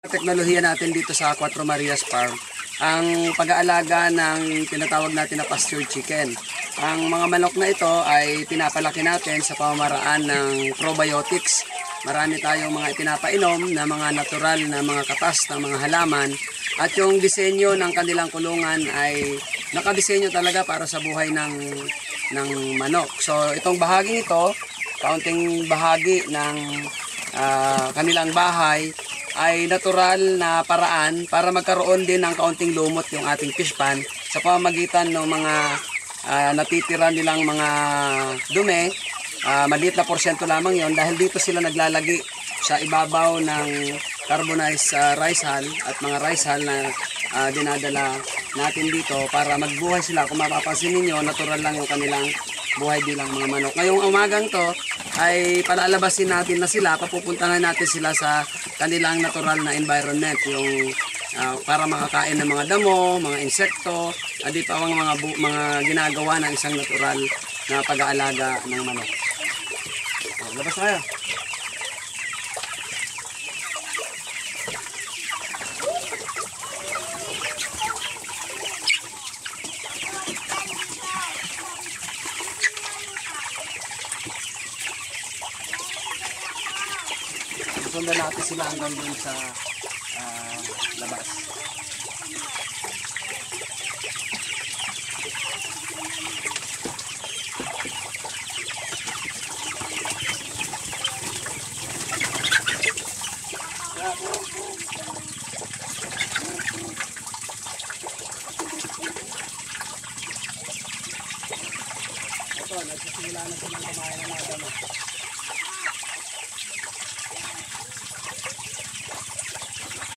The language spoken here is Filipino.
Teknolohiya natin dito sa Cuatro Marias Farm, ang pag-aalaga ng tinatawag natin na pasture chicken. Ang mga manok na ito ay pinapalaki natin sa pamamaraan ng probiotics. Marami tayong mga ipinapainom na mga natural na mga katas ng mga halaman. At yung disenyo ng kanilang kulungan ay nakadisenyo talaga para sa buhay ng manok. So itong bahaging ito, kaunting bahagi ng kanilang bahay, ay natural na paraan para magkaroon din ng kaunting lumot yung ating fish pan sa pamamagitan ng mga natitira nilang mga dumi. Maliit na porsyento lamang yon dahil dito sila naglalagi sa ibabaw ng carbonized rice hull at mga rice hull na dinadala natin dito para magbuhay sila. Kung mapapansin ninyo, natural lang yung kanilang buhay bilang mga manok. Ngayong umagang to ay palalabasin natin na sila, papupuntahan natin sila sa kanilang natural na environment, yung para makakain ng mga damo, mga insekto, adi pa ang mga ginagawa ng isang natural na pag-aalaga ng manok. Labas na kayo. Sundan natin sila hanggang dun sa labas. Ito, nagsisimula na silang kumain ng mga damo.